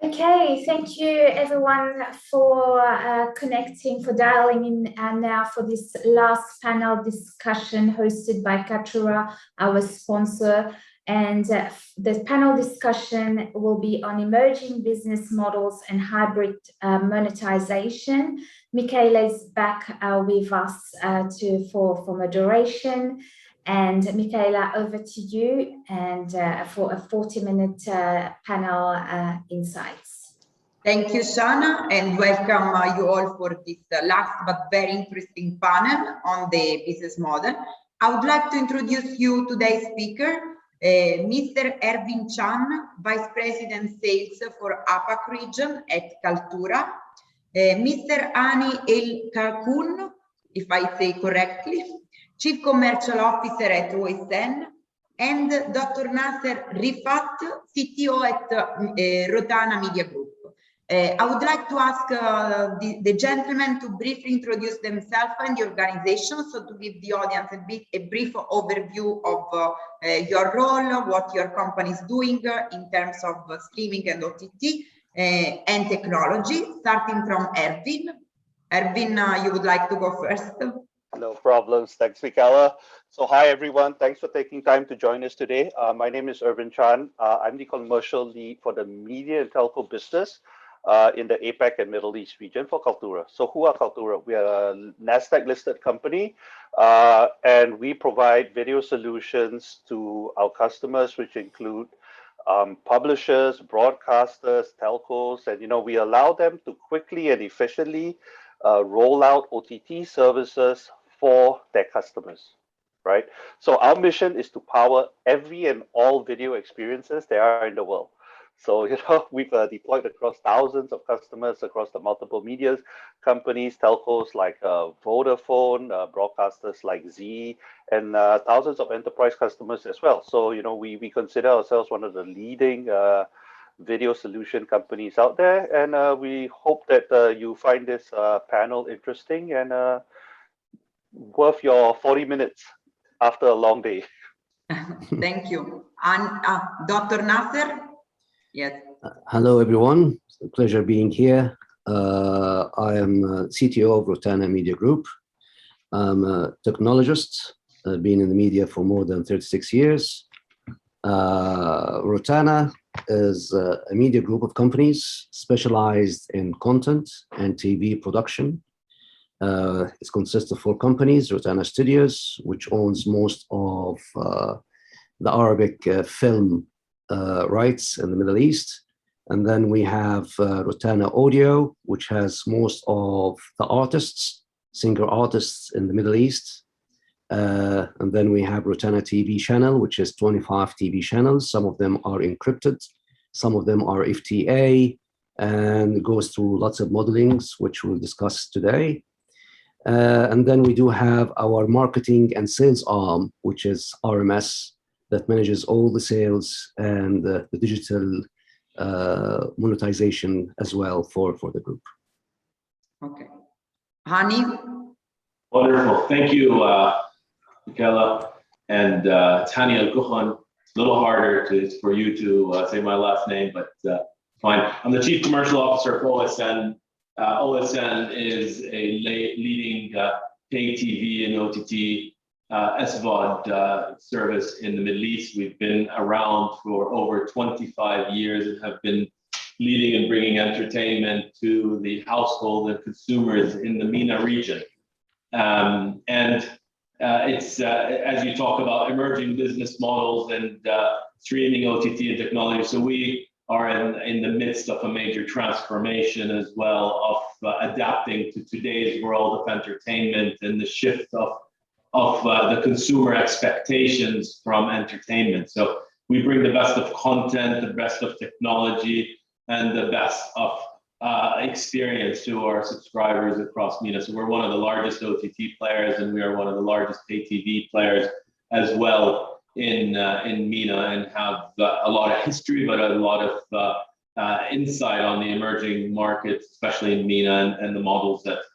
Okay, thank you everyone for connecting, for dialing in now for this last panel discussion hosted by KALTURA, our sponsor. And the panel discussion will be on emerging business models and hybrid monetization. Michaela is back with us for moderation. And Michaela, over to you and for a 40-minute panel insights. Thank you, Shana, and welcome you all for this last but very interesting panel on the business model. I would like to introduce you today's speaker, Mr. Ervin Chan, Vice President Sales for APAC region at KALTURA, Mr. Ani El Kalkun, if I say correctly, Chief Commercial Officer at OSN, and Dr. Nasser Rifat, CTO at Rotana Media Group. I would like to ask the gentlemen to briefly introduce themselves and the organization, so to give the audience a brief overview of your role, what your company is doing in terms of streaming and OTT and technology, starting from Ervin. Ervin, you would like to go first? No problems. Thanks, Michaela. So hi, everyone. Thanks for taking time to join us today. My name is Ervin Chan. I'm the commercial lead for the media and telco business in the APAC and Middle East region for KALTURA. So who are KALTURA? We are a NASDAQ-listed company, and we provide video solutions to our customers, which include publishers, broadcasters, telcos, and we allow them to quickly and efficiently roll out OTT services for their customers, right? So our mission is to power every and all video experiences there are in the world. So, we've deployed across thousands of customers across the multiple media companies, telcos like Vodafone, broadcasters like Z, and thousands of enterprise customers as well. So, we consider ourselves one of the leading video solution companies out there, and we hope that you find this panel interesting and worth your 40 minutes after a long day. Thank you. And Dr. Nasser? Yes. Hello, everyone. It's a pleasure being here. I am CTO of Rotana Media Group. I'm a technologist, been in the media for more than 36 years. Rotana is a media group of companies specialized in content and TV production. It consists of 4 companies: Rotana Studios, which owns most of the Arabic film rights in the Middle East. And then we have Rotana Audio, which has most of the artists, singer artists in the Middle East. And then we have Rotana TV channel, which is 25 TV channels. Some of them are encrypted, some of them are FTA, and it goes through lots of modelings, which we'll discuss today. And then we do have our marketing and sales arm, which is RMS, that manages all the sales and the digital monetization as well for the group. Okay. Hani? Wonderful. Thank you, Michaela. And it's Hani Al-Kuhan. It's a little harder for you to say my last name, but fine. I'm the Chief Commercial Officer for OSN. OSN is a leading pay TV and OTT SVOD service in the Middle East. We've been around for over 25 years and have been leading and bringing entertainment to the household and consumers in the MENA region. It's as you talk about emerging business models and streaming, OTT, and technology. So we are in the midst of a major transformation as well of adapting to today's world of entertainment and the shift of the consumer expectations from entertainment. So we bring the best of content, the best of technology, and the best of experience to our subscribers across MENA. So we're one of the largest OTT players, and we are one of the largest pay TV players as well in MENA, and have a lot of history, but a lot of insight on the emerging markets, especially in MENA, and the models that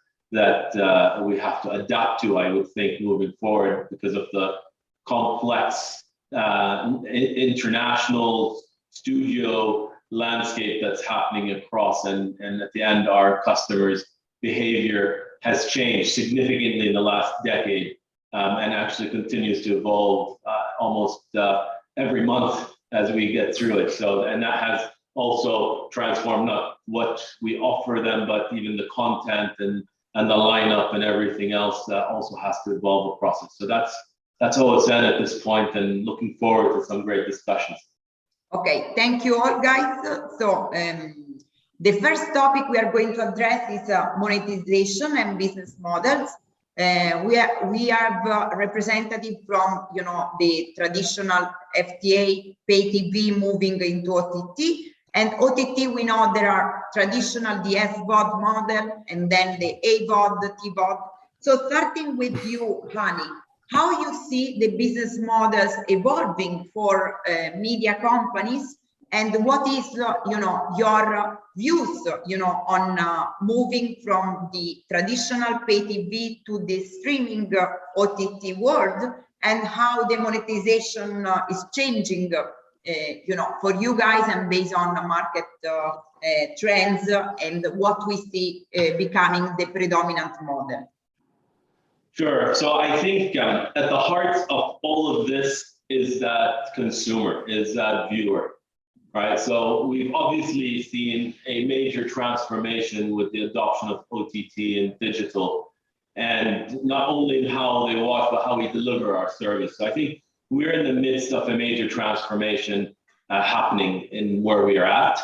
we have to adapt to, I would think, moving forward because of the complex international studio landscape that's happening across, and at the end, our customers' behavior has changed significantly in the last decade, and actually continues to evolve almost every month as we get through it. So, and that has also transformed not what we offer them, but even the content and the lineup and everything else that also has to evolve across it. So that's all it's at this point, and looking forward to some great discussions. Okay, thank you all, guys. So the first topic we are going to address is monetization and business models. We have representative from, you know, the traditional FTA, pay TV moving into OTT. And OTT, we know there are traditional, the SVOD model, and then the AVOD, the TVOD. So starting with you, Hani, how you see the business models evolving for media companies, and what is, you know, your views, you know, on moving from the traditional pay TV to the streaming OTT world, and how the monetization is changing, you know, for you guys, and based on the market trends and what we see becoming the predominant model. Sure. So I think at the heart of all of this is that consumer, is that viewer, right? So we've obviously seen a major transformation with the adoption of OTT and digital, and not only in how they watch, but how we deliver our service. So I think we're in the midst of a major transformation happening in where we are at.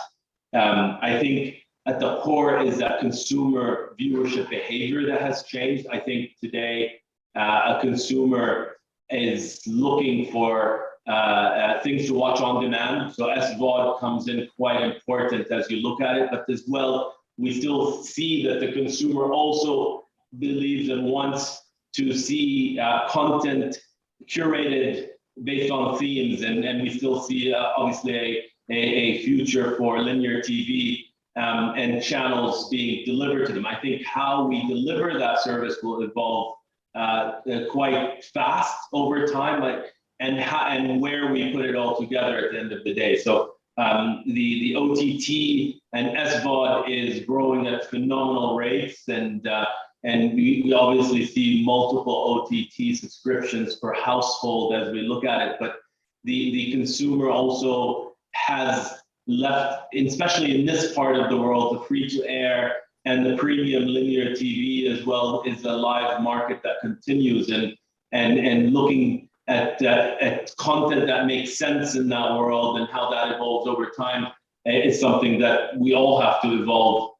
I think at the core is that consumer viewership behavior that has changed. I think today a consumer is looking for things to watch on demand. So SVOD comes in quite important as you look at it, but as well, we still see that the consumer also believes and wants to see content curated based on themes, and we still see obviously a future for linear TV and channels being delivered to them. I think how we deliver that service will evolve quite fast over time, and where we put it all together at the end of the day. So the OTT and SVOD is growing at phenomenal rates, and we obviously see multiple OTT subscriptions per household as we look at it. But the consumer also has left, especially in this part of the world, the free-to-air and the premium linear TV as well is a live market that continues, and looking at content that makes sense in that world and how that evolves over time is something that we all have to evolve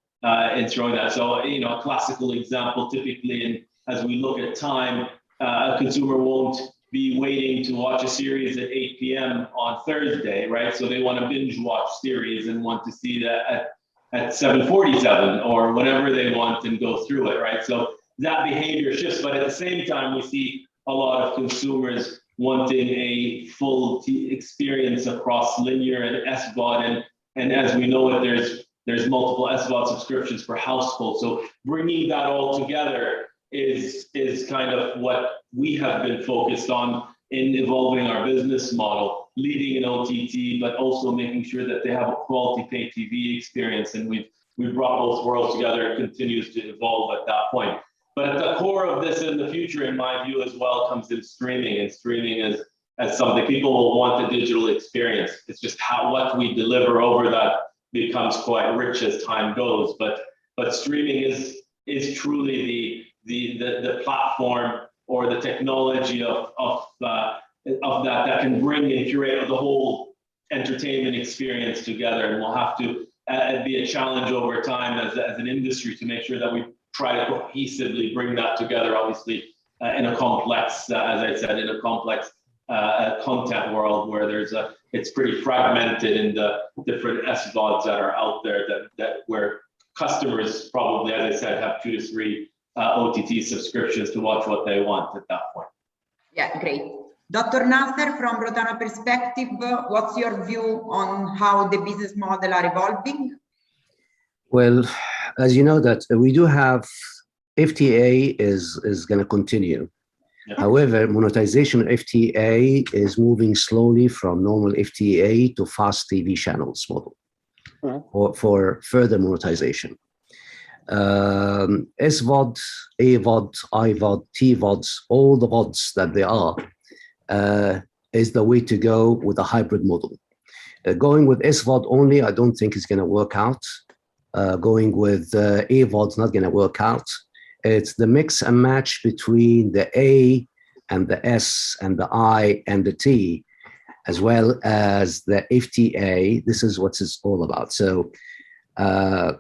in throwing that. So, you know, a classical example, typically, as we look at time, a consumer won't be waiting to watch a series at 8 p.m. on Thursday, right? So they want to binge watch series and want to see that at 7:47 or whenever they want and go through it, right? So that behavior shifts, but at the same time, we see a lot of consumers wanting a full experience across linear and SVOD, and as we know it, there's multiple SVOD subscriptions per household. So bringing that all together is kind of what we have been focused on in evolving our business model, leading in OTT, but also making sure that they have a quality pay TV experience. And we've brought both worlds together. It continues to evolve at that point. But at the core of this in the future, in my view as well, comes in streaming. And streaming as something people will want the digital experience. It's just what we deliver over that becomes quite rich as time goes. But streaming is truly the platform or the technology of that can bring and curate the whole entertainment experience together. And we'll have to be a challenge over time as an industry to make sure that we try to cohesively bring that together, obviously in a complex, as I said, in a complex content world where it's pretty fragmented in the different SVODs that are out there that where customers probably, as I said, have 2 to 3 OTT subscriptions to watch what they want at that point. Yeah, great. Dr. Nasser, from Rotana perspective, what's your view on how the business model are evolving? Well, as you know that we do have FTA is going to continue. Yeah. However, monetization FTA is moving slowly from normal FTA to fast TV channels model. for further monetization. SVOD, AVOD, IVOD, TVODs, all the VODs that they are, is the way to go with a hybrid model. Going with SVOD only, I don't think is going to work out. Going with AVOD is not going to work out. It's the mix and match between the A and the S and the I and the T, as well as the FTA. This is what it's all about. So, and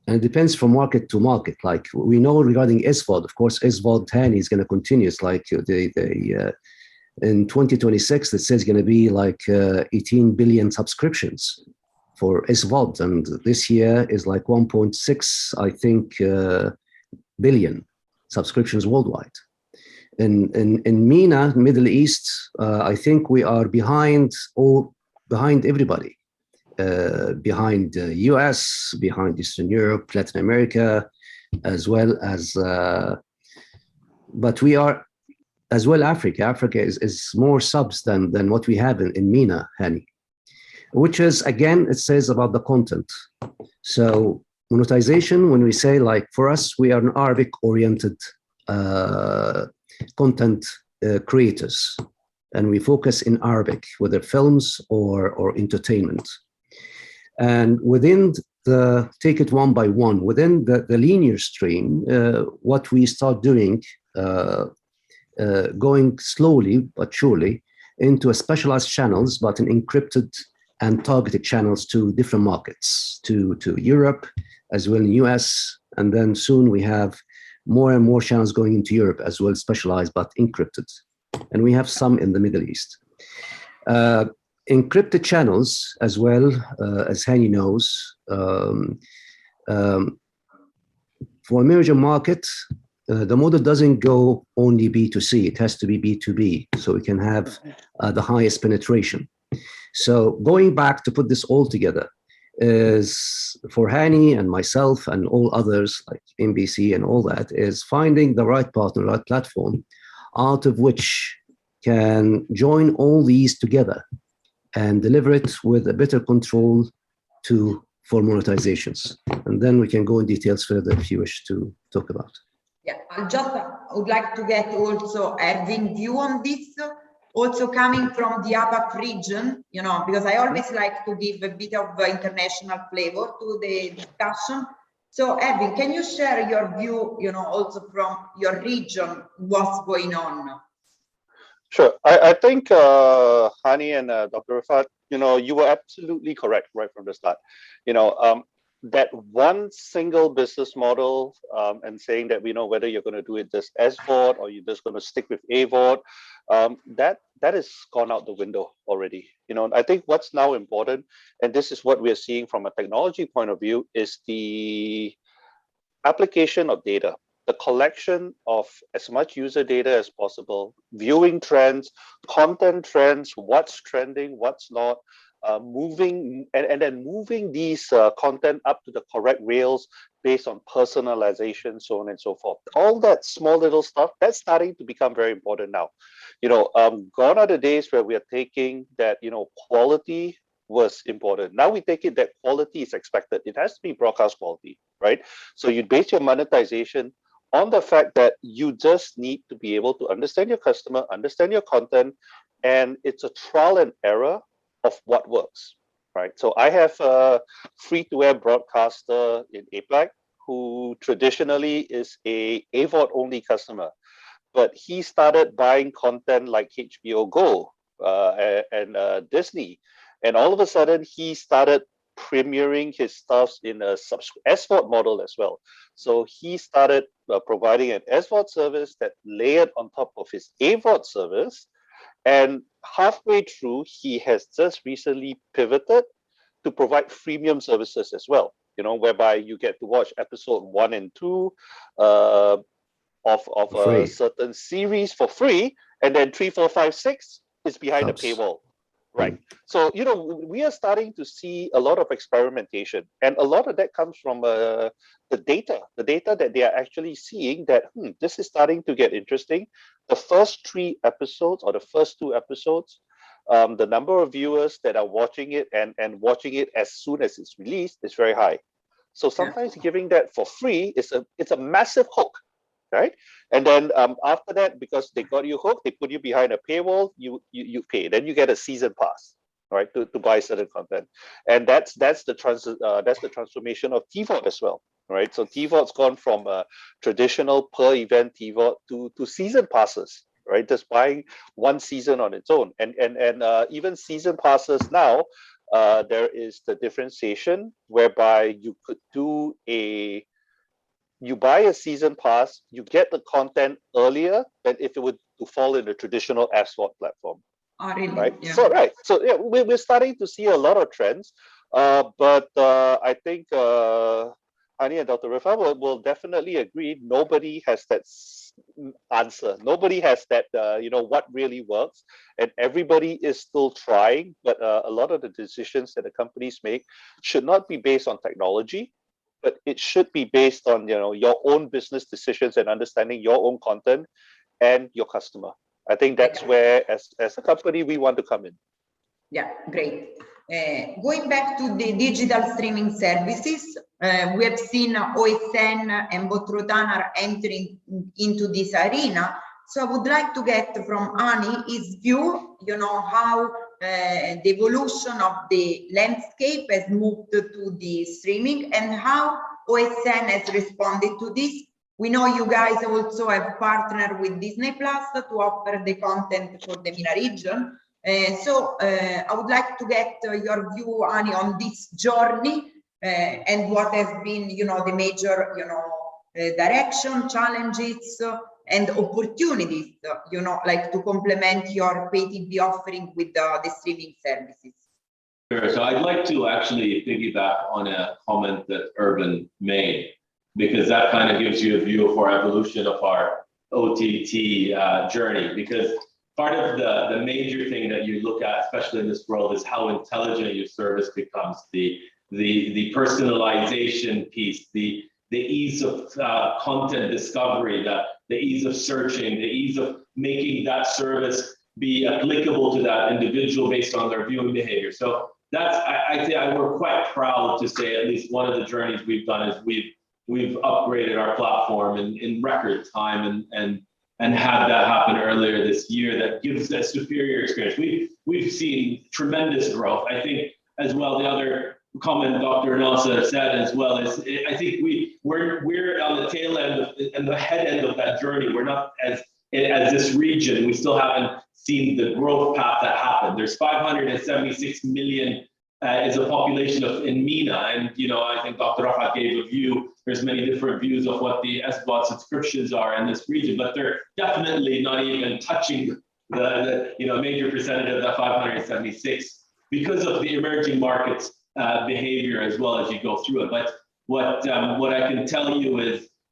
it depends from market to market. Like we know regarding SVOD, of course, SVOD Hani is going to continue. It's like in 2026, it says going to be like 18 billion subscriptions for SVOD, and this year is like 1.6, I think, billion subscriptions worldwide. In MENA, Middle East, I think we are behind everybody, behind the US, behind Eastern Europe, Latin America, as well as, but we are as well Africa. Africa is more subs than what we have in MENA, Hani, which is, again, it says about the content. So monetization, when we say, like, for us, we are an Arabic-oriented content creators, and we focus in Arabic, whether films or entertainment. And within the, take it one by one, within the linear stream, what we start doing, going slowly but surely into a specialized channels, but an encrypted and targeted channels to different markets, to Europe, as well in US, and then soon we have more and more channels going into Europe as well, specialized but encrypted. And we have some in the Middle East. Encrypted channels as well, as Hani knows, for emerging market, the model doesn't go only B2C, it has to be B2B, so we can have the highest penetration. So going back to put this all together is for Hani and myself and all others like NBC and all that, is finding the right partner, right platform, out of which can join all these together and deliver it with a better control for monetizations. And then we can go in details further if you wish to talk about. Yeah, I would like to get also Erwin's view on this, also coming from the APAC region, you know, because I always like to give a bit of international flavor to the discussion. So Erwin, can you share your view, you know, also from your region, what's going on? Sure. I think Hani and Dr. Rifat, you know, you were absolutely correct right from the start. You know, that one single business model and saying that we know whether you're going to do it just SVOD or you're just going to stick with AVOD, that has gone out the window already. You know, I think what's now important, and this is what we're seeing from a technology point of view, is the application of data, the collection of as much user data as possible, viewing trends, content trends, what's trending, what's not, moving and then moving these content up to the correct rails based on personalization, so on and so forth. All that small little stuff, that's starting to become very important now. You know, gone are the days where we are taking that, you know, quality was important. Now we take it that quality is expected. It has to be broadcast quality, right? So you base your monetization on the fact that you just need to be able to understand your customer, understand your content, and it's a trial and error of what works, right? So I have a free-to-air broadcaster in APAC who traditionally is a AVOD only customer, but he started buying content like HBO Go and Disney, and all of a sudden he started premiering his stuffs in a SVOD model as well. So he started providing an SVOD service that layered on top of his AVOD service. And halfway through, he has just recently pivoted to provide freemium services as well, you know, whereby you get to watch episode 1 and 2 of a certain series for free, and then 3, 4, 5, 6 is behind a paywall. Right. So, you know, we are starting to see a lot of experimentation, and a lot of that comes from the data that they are actually seeing that this is starting to get interesting. The first 3 episodes or the first 2 episodes the number of viewers that are watching it and watching it as soon as it's released is very high. So sometimes giving that for free is it's a massive hook, right? And then after that, because they got you hooked, they put you behind a paywall, you pay. Then you get a season pass, right, to buy certain content. And that's the transformation of TVOD as well, right? So TVOD's gone from a traditional per event TVOD to season passes, right? Just buying one season on its own. And even season passes now, there is the differentiation whereby you could do you buy a season pass, you get the content earlier than if it would to fall in a traditional AVOD platform. Oh, really? Right. Yeah. So yeah, we're starting to see a lot of trends, but I think Ani and Dr. Rifa will definitely agree. Nobody has that answer. Nobody has that what really works, and everybody is still trying. But a lot of the decisions that the companies make should not be based on technology, but it should be based on your own business decisions and understanding your own content and your customer. I think that's where, as a company, we want to come in. Yeah, great. Going back to the digital streaming services, we have seen OSN and Botrotan are entering into this arena. So I would like to get from Ani his view, how the evolution of the landscape has moved to the streaming and how OSN has responded to this. We know you guys also have partnered with Disney Plus to offer the content for the MENA region. So I would like to get your view, Ani, on this journey and what has been, the major, direction, challenges, and opportunities, like to complement your pay TV offering with the streaming services. Sure. So I'd like to actually piggyback on a comment that Urban made, because that kind of gives you a view of our evolution of our OTT journey. Because part of the major thing that you look at, especially in this world, is how intelligent your service becomes. The personalization piece, the ease of content discovery, the ease of searching, the ease of making that service be applicable to that individual based on their viewing behavior. So that's, I think we're quite proud to say at least one of the journeys we've done is we've upgraded our platform in record time and had that happen earlier this year. That gives a superior experience. We've seen tremendous growth. I think as well, the other comment Dr. Nasa said as well is, I think we're on the tail end and the head end of that journey. We're not as this region, we still haven't seen the growth path that happened. There's 576 million is a population in MENA, and I think Dr. Rafa gave a view. There's many different views of what the SVOD subscriptions are in this region, but they're definitely not even touching the major percentage of that 576 because of the emerging markets behavior as well as you go through it. But what I can tell you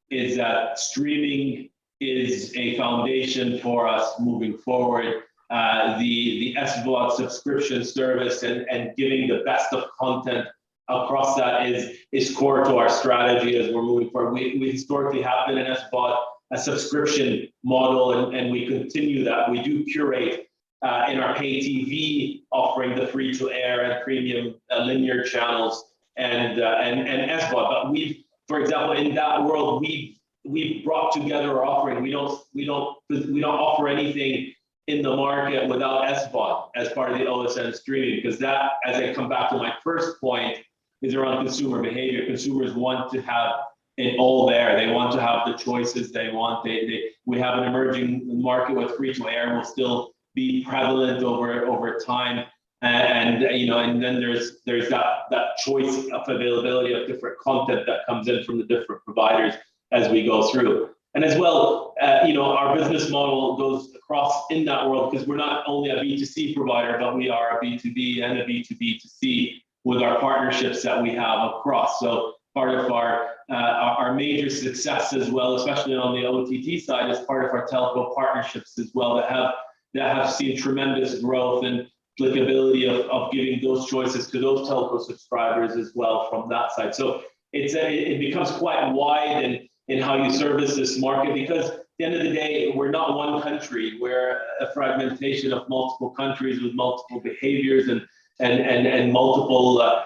is that streaming is a foundation for us moving forward. The SVOD subscription service and giving the best of content across that is core to our strategy as we're moving forward. We historically have been an SVOD, a subscription model, and we continue that. We do curate in our pay TV offering the free to air and premium linear channels and SVOD. But for example, in that world, we've brought together our offering. We don't offer anything in the market without SVOD as part of the OSN streaming, because that, as I come back to my first point, is around consumer behavior. Consumers want to have it all there. They want to have the choices they want. We have an emerging market with free to air will still be prevalent over time, and then there's that choice of availability of different content that comes in from the different providers as we go through. And as well, our business model goes across in that world, because we're not only a B2C provider, but we are a B2B and a B2B2C with our partnerships that we have across. So part of our major success as well, especially on the OTT side, is part of our telco partnerships as well that have seen tremendous growth and applicability of giving those choices to those telco subscribers as well from that side. So it becomes quite wide in how you service this market, because the end of the day, we're not one country. We're a fragmentation of multiple countries with multiple behaviors and multiple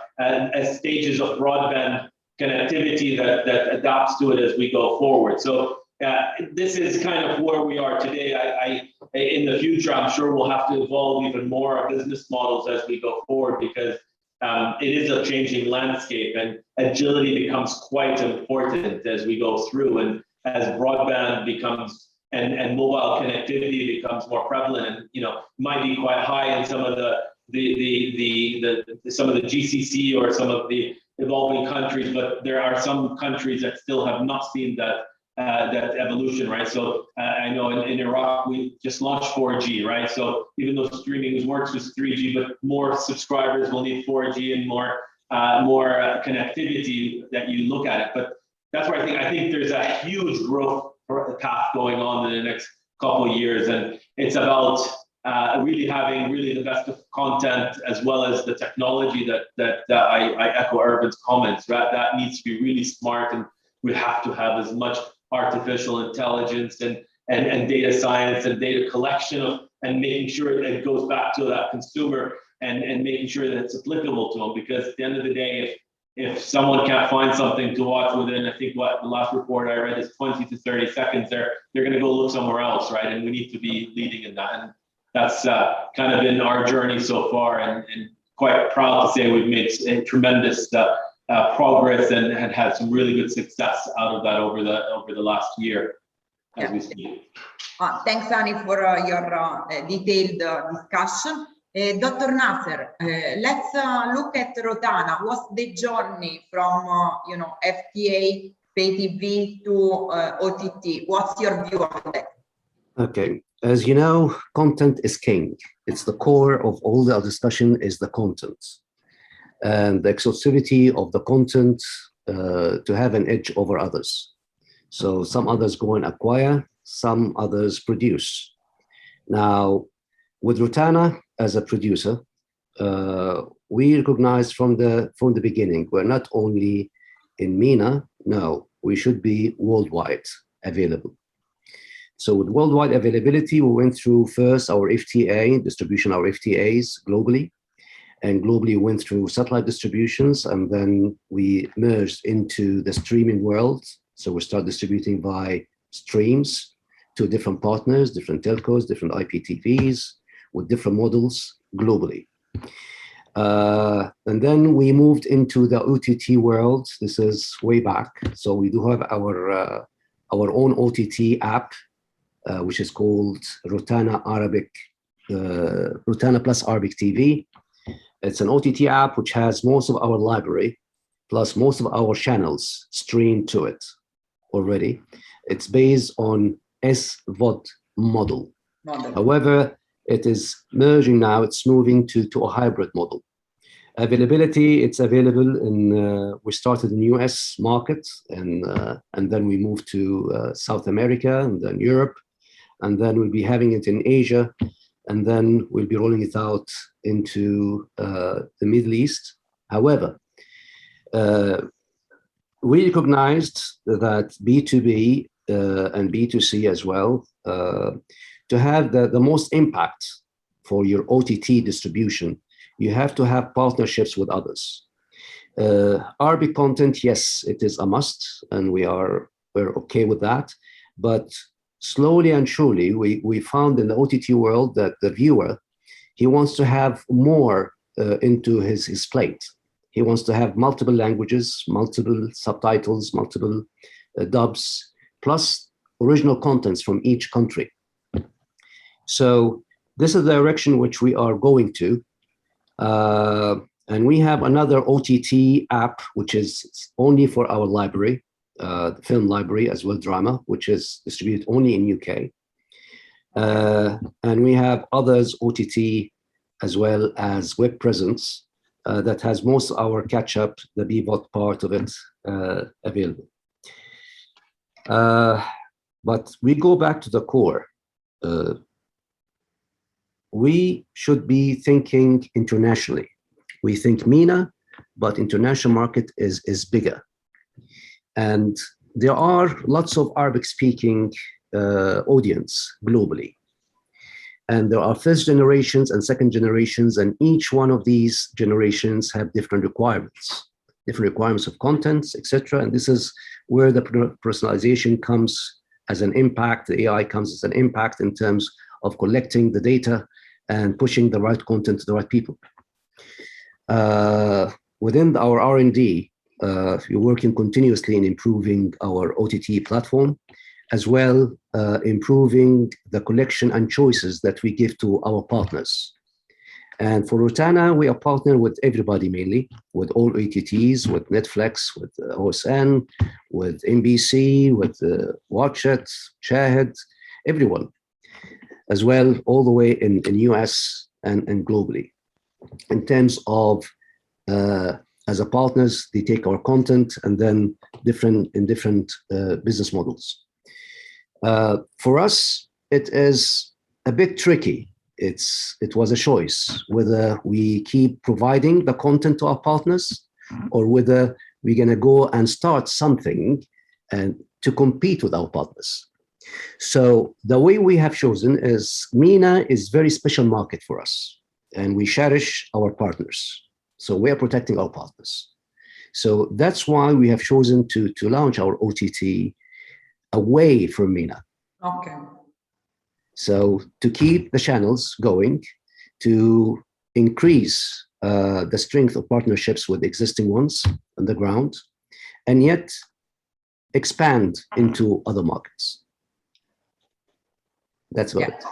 stages of broadband connectivity that adapts to it as we go forward. So this is kind of where we are today. In the future, I'm sure we'll have to evolve even more our business models as we go forward, because it is a changing landscape, and agility becomes quite important as we go through, and as broadband becomes and mobile connectivity becomes more prevalent, and might be quite high in some of some of the GCC or some of the evolving countries, but there are some countries that still have not seen that evolution, right? So I know in Iraq we just launched 4G, right? So even though streaming works with 3G, but more subscribers will need 4G and more connectivity that you look at it. But that's where I think there's a huge growth path going on in the next couple of years, and it's about really having the best of content as well as the technology that I echo Irvin's comments, right? That needs to be really smart, and we have to have as much artificial intelligence and data science and data collection and making sure it goes back to that consumer and making sure that it's applicable to them, because at the end of the day, if someone can't find something to watch within, I think what the last report I read is 20 to 30 seconds, they're going to go look somewhere else, right? And we need to be leading in that. And that's kind of been our journey so far, and quite proud to say we've made tremendous progress and had some really good success out of that over the last year as we speak. Thanks, Ani, for your detailed discussion. Dr. Nasser, let's look at Rotana. What's the journey from FTA, pay TV to OTT? What's your view on that? Okay, as you know, content is king. It's the core of all the discussion is the content. And the exclusivity of the content to have an edge over others. So some others go and acquire, some others produce. Now, with Rotana as a producer, we recognize from the beginning, we're not only in MENA, no, we should be worldwide available. So with worldwide availability, we went through first our FTA, distribution our FTAs globally, and globally went through satellite distributions, and then we merged into the streaming world. So we start distributing by streams to different partners, different telcos, different IPTVs with different models globally. And then we moved into the OTT world. This is way back. So we do have our own OTT app, which is called Rotana Arabic, Rotana Plus Arabic TV. It's an OTT app which has most of our library, plus most of our channels streamed to it already. It's based on SVOD model. However, it is merging now, it's moving to a hybrid model. Availability, it's available in, we started in US market, and then we moved to South America, and then Europe, and then we'll be having it in Asia, and then we'll be rolling it out into the Middle East. However, we recognized that B2B and B2C as well, to have the most impact for your OTT distribution, you have to have partnerships with others. Arabic content, yes, it is a must, and we're okay with that. But slowly and surely, we found in the OTT world that the viewer, he wants to have more into his plate. He wants to have multiple languages, multiple subtitles, multiple dubs, plus original contents from each country. So this is the direction which we are going to. And we have another OTT app, which is only for our library, the film library as well, drama, which is distributed only in UK. And we have others, OTT, as well as web presence, that has most of our catch-up, the BVOD part of it, available. But we go back to the core. We should be thinking internationally. We think MENA, but international market is bigger. And there are lots of Arabic-speaking audience globally. And there are first generations and second generations, and each one of these generations have different requirements of contents, etc. And this is where the personalization comes as an impact. The AI comes as an impact in terms of collecting the data and pushing the right content to the right people. Within our R&D, we're working continuously in improving our OTT platform, as well improving the collection and choices that we give to our partners. And for Rotana, we are partnered with everybody, mainly with all OTTs, with Netflix, with OSN, with NBC, with Watch-It, Shahid, everyone, as well, all the way in US and globally. In terms of, as a partners, they take our content and then different business models. For us, it is a bit tricky. It was a choice whether we keep providing the content to our partners or whether we're going to go and start something and to compete with our partners. So the way we have chosen is MENA is very special market for us, and we cherish our partners. So we are protecting our partners. So that's why we have chosen to launch our OTT away from MENA. Okay. So to keep the channels going, to increase the strength of partnerships with existing ones on the ground, and yet expand into other markets. That's about it.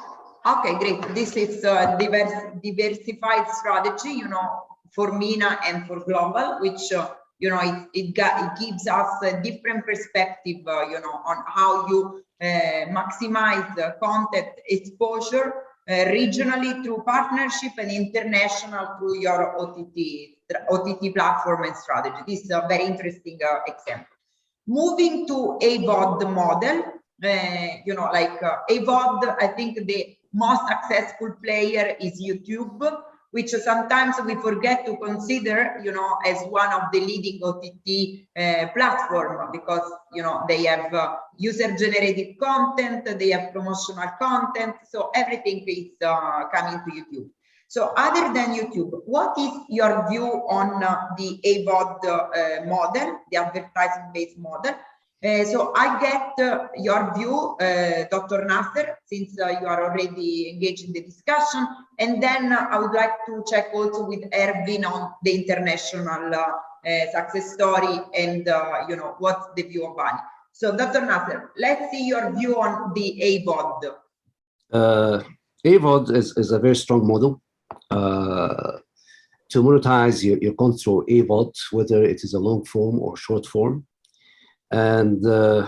Okay, great. This is a diversified strategy, you know, for MENA and for global, which you know, it gives us a different perspective, you know, on how you maximize content exposure regionally through partnership and international through your OTT platform and strategy. This is a very interesting example. Moving to AVOD model, you know, like AVOD, I think the most successful player is YouTube, which sometimes we forget to consider, you know, as one of the leading OTT platform, because, you know, they have user-generated content, they have promotional content, so everything is coming to YouTube. So other than YouTube, what is your view on the AVOD model, the advertising-based model? So I get your view, Dr. Nasser, since you are already engaged in the discussion, and then I would like to check also with Erwin on the international success story and you know, what's the view of Ani. So Dr. Nasser, let's see your view on the AVOD. AVOD is a very strong model to monetize your content through AVOD, whether it is a long form or short form. And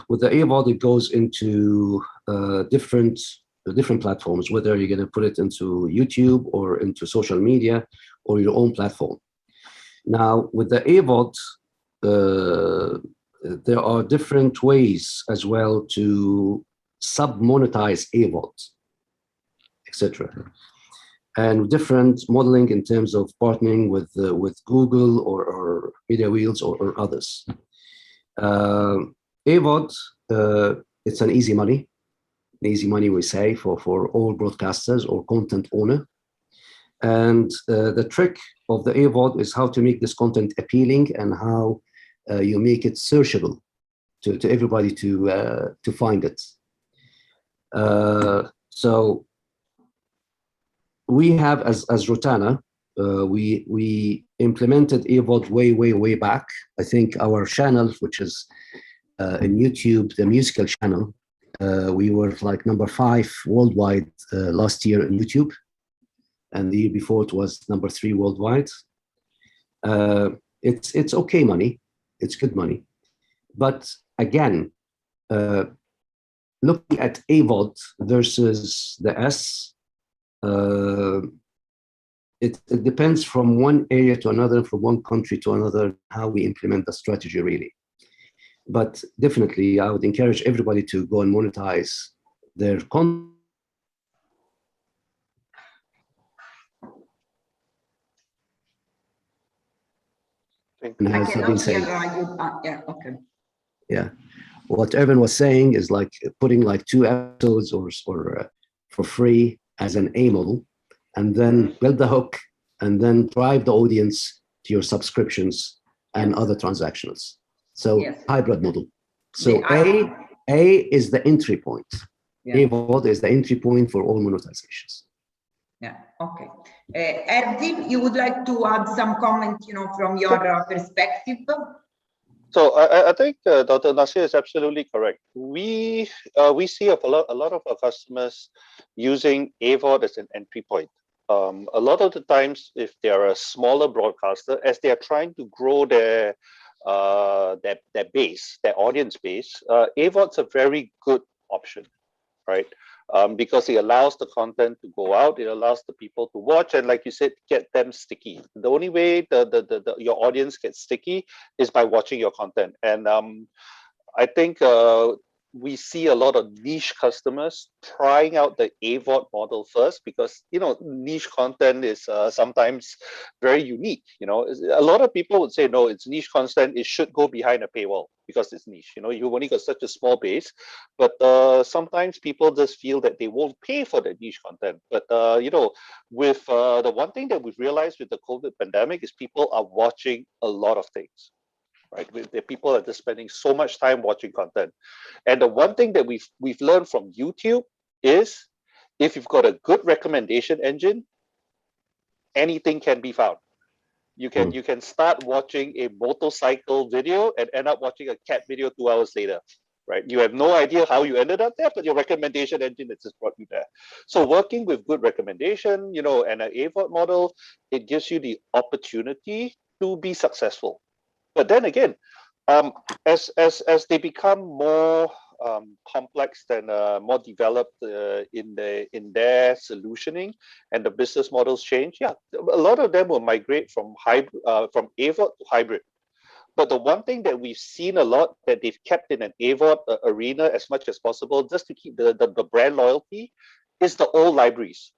with the AVOD, it goes into different platforms, whether you're going to put it into YouTube or into social media or your own platform. Now, with the AVOD, there are different ways as well to sub-monetize AVOD, etc. And different modeling in terms of partnering with Google or Media Wheels or others. AVOD, it's an easy money we say for all broadcasters or content owner. And the trick of the AVOD is how to make this content appealing and how you make it searchable to everybody to find it. So we have, as Rotana, we implemented AVOD way back. I think our channel, which is in YouTube, the musical channel, we were like number 5 worldwide last year in YouTube, and the year before it was number 3 worldwide. It's okay money, it's good money, but again, looking at AVOD versus the S. It depends from one area to another, from one country to another, how we implement the strategy really. But definitely, I would encourage everybody to go and monetize their content. And I has cannot been hear saying, you. Yeah, okay. yeah. what Evan was saying is like putting like 2 episodes or for free as an A model, and then build the hook, and then drive the audience to your subscriptions and other transactions. So hybrid model. So A is the entry point. AVOD is the entry point for all monetizations. Yeah, okay. Erdin, you would like to add some comments, from your perspective? So I think Dr. Nasir is absolutely correct. We see a lot of our customers using AVOD as an entry point. A lot of the times, if they are a smaller broadcaster, as they are trying to grow their base, their audience base, AVOD's a very good option, right? Because it allows the content to go out, it allows the people to watch, and like you said, get them sticky. The only way your audience gets sticky is by watching your content. And I think we see a lot of niche customers trying out the AVOD model first, because niche content is sometimes very unique. A lot of people would say, no, it's niche content, it should go behind a paywall because it's niche. You've only got such a small base, but sometimes people just feel that they won't pay for the niche content. But with the one thing that we've realized with the COVID pandemic is people are watching a lot of things. Right, the people are just spending so much time watching content, and the one thing that we've learned from YouTube is, if you've got a good recommendation engine, anything can be found. You can start watching a motorcycle video and end up watching a cat video 2 hours later. Right, you have no idea how you ended up there, but your recommendation engine has just brought you there. So working with good recommendation, and an AVOD model, it gives you the opportunity to be successful. But then again, as they become more complex and more developed in their solutioning, and the business models change, a lot of them will migrate from AVOD to hybrid. But the one thing that we've seen a lot that they've kept in an AVOD arena as much as possible, just to keep the brand loyalty, is the old libraries.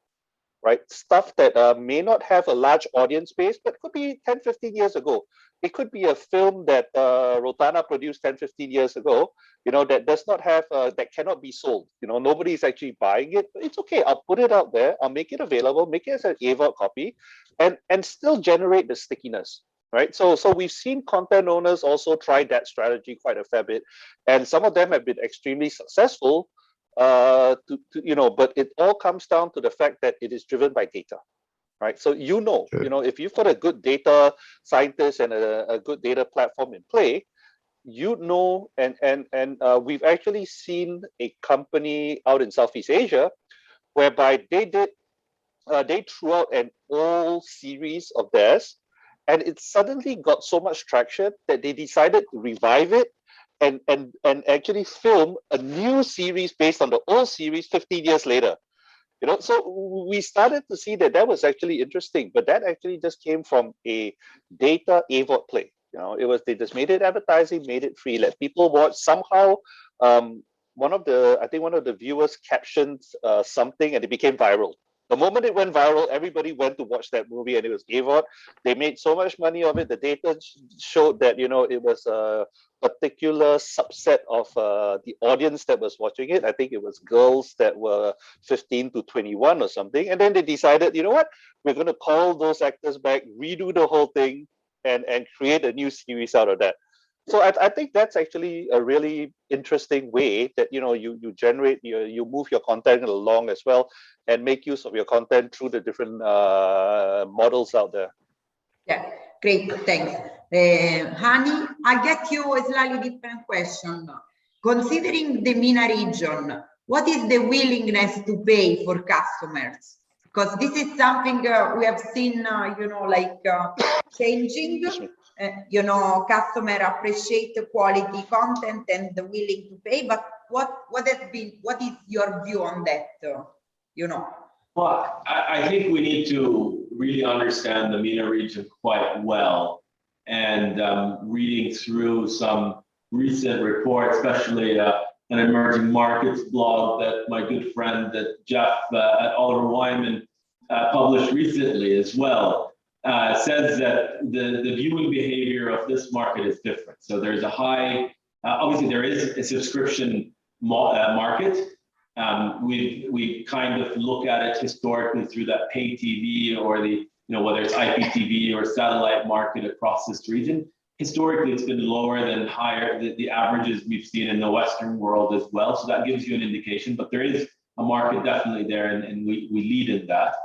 Right, stuff that may not have a large audience base, but could be 10, 15 years ago. It could be a film that Rotana produced 10, 15 years ago, that does not have, that cannot be sold. Nobody is actually buying it. But it's okay. I'll put it out there. I'll make it available, make it as an AVOD copy, and still generate the stickiness. Right. So we've seen content owners also try that strategy quite a fair bit. And some of them have been extremely successful. But it all comes down to the fact that it is driven by data, right? So Sure. If you've got a good data scientist and a good data platform in play, and we've actually seen a company out in Southeast Asia whereby they threw out an old series of theirs, and it suddenly got so much traction that they decided to revive it and actually film a new series based on the old series 15 years later. So we started to see that was actually interesting, but that actually just came from a data AVOD play. They just made it advertising, made it free, let people watch. Somehow, one of the viewers captioned something, and it became viral. The moment it went viral, everybody went to watch that movie, and it was AVOD. They made so much money of it. The data showed that it was a particular subset of the audience that was watching it. I think it was girls that were 15 to 21 or something. And then they decided, we're going to call those actors back, redo the whole thing, and create a new series out of that. So I think that's actually a really interesting way that you generate, you move your content along as well, and make use of your content through the different models out there. Yeah, great, thanks. Hani, I'll get you a slightly different question. Considering the MENA region, what is the willingness to pay for customers? Because this is something we have seen, changing. Customer appreciate the quality content and the willing to pay. But what is your view on that? Well, I think we need to really understand the MENA region quite well. And reading through some recent reports, especially an emerging markets blog that my good friend Jeff at Oliver Wyman published recently as well, says that the viewing behavior of this market is different. So there's a high Obviously, there is a subscription market. We kind of look at it historically through that pay TV or the, whether it's IPTV or satellite market across this region. Historically, it's been lower than higher, the averages we've seen in the Western world as well. So that gives you an indication, but there is a market definitely there, and we lead in that.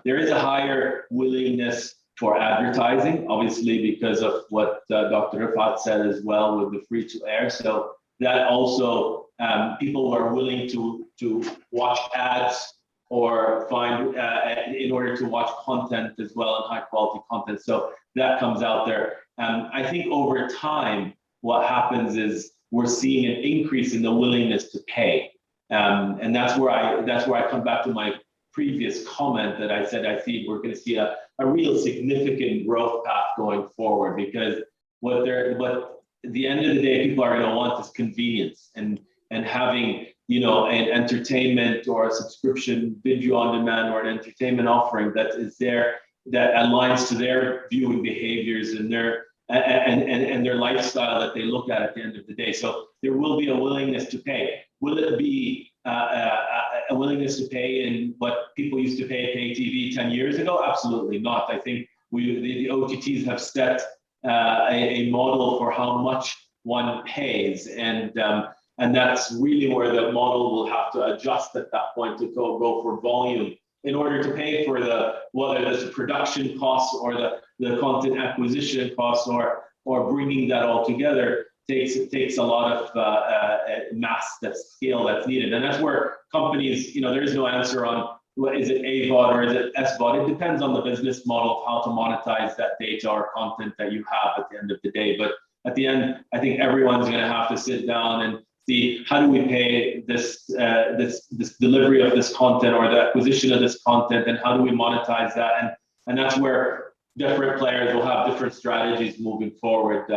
There is a higher willingness for advertising, obviously, because of what Dr. Rifat said as well with the free to air. So that also, people are willing to watch ads or find, in order to watch content as well, and high quality content. So that comes out there. I think over time, what happens is we're seeing an increase in the willingness to pay. And that's where I come back to my previous comment that I said, I see we're going to see a real significant growth path going forward, because what at the end of the day, people are going to want is convenience and having, an entertainment or a subscription video on demand or an entertainment offering that is there, that aligns to their viewing behaviors and their lifestyle that they look at the end of the day. So there will be a willingness to pay. Will it be a willingness to pay in what people used to pay TV 10 years ago? Absolutely not. I think the OTTs have set a model for how much one pays, and that's really where the model will have to adjust at that point to go for volume in order to pay for whether it's the production costs or the content acquisition costs or bringing that all together takes a lot of mass, that scale that's needed. And that's where companies, there is no answer on is it AVOD or is it SVOD. It depends on the business model of how to monetize that data or content that you have at the end of the day. But at the end, I think everyone's going to have to sit down and see, how do we pay this delivery of this content or the acquisition of this content, and how do we monetize that? And that's where different players will have different strategies moving forward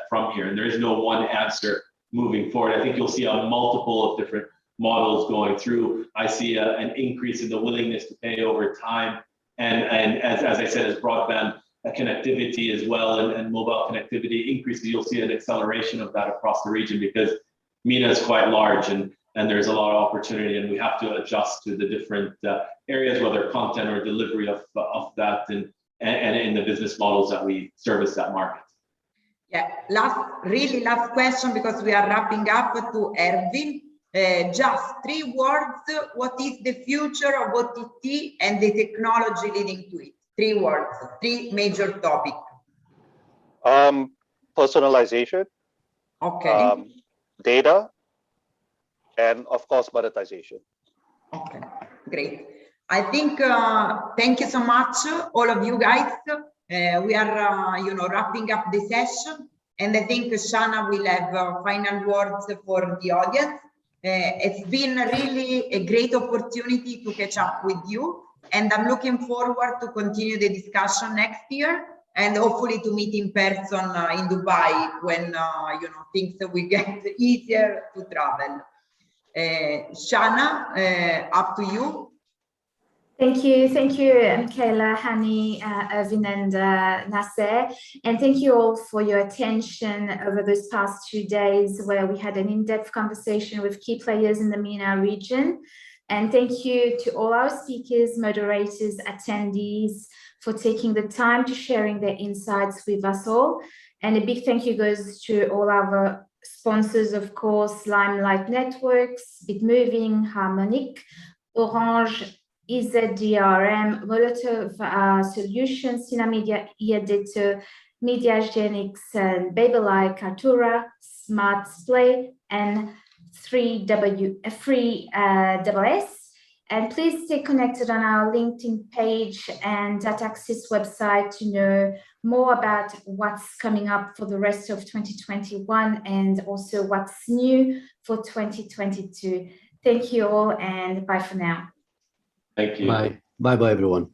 from here. And there is no one answer moving forward. I think you'll see a multiple of different models going through. I see an increase in the willingness to pay over time. And as I said, as broadband connectivity as well and mobile connectivity increases, you'll see an acceleration of that across the region, because MENA is quite large and there's a lot of opportunity, and we have to adjust to the different areas, whether content or delivery of that and in the business models that we service that market. Yeah, last question, because we are wrapping up, to Erwin. Just 3 words. What is the future of OTT and the technology leading to it? 3 words, 3 major topics. Personalization. Okay. Data, and of course, monetization. Okay, great. I think, thank you so much, all of you guys. We are, wrapping up the session, and I think Shana will have final words for the audience. It's been really a great opportunity to catch up with you, and I'm looking forward to continue the discussion next year, and hopefully to meet in person in Dubai when things will get easier to travel. Shana, up to you. Thank you, Michaela, Hani, Erwin, and Nasser. And thank you all for your attention over those past 2 days, where we had an in-depth conversation with key players in the MENA region. And thank you to all our speakers, moderators, attendees, for taking the time to sharing their insights with us all. And a big thank you goes to all our sponsors, of course, Limelight Networks, Bitmoving, Harmonic, Orange, EZDRM, Molotov Solutions, Cinemedia, Editor, Mediagenics, and Babeleye, KALTURA, Smart Display, and 3WS. And please stay connected on our LinkedIn page and DataAxis website to know more about what's coming up for the rest of 2021 and also what's new for 2022. Thank you all, and bye for now. Thank you. Bye. Bye, everyone.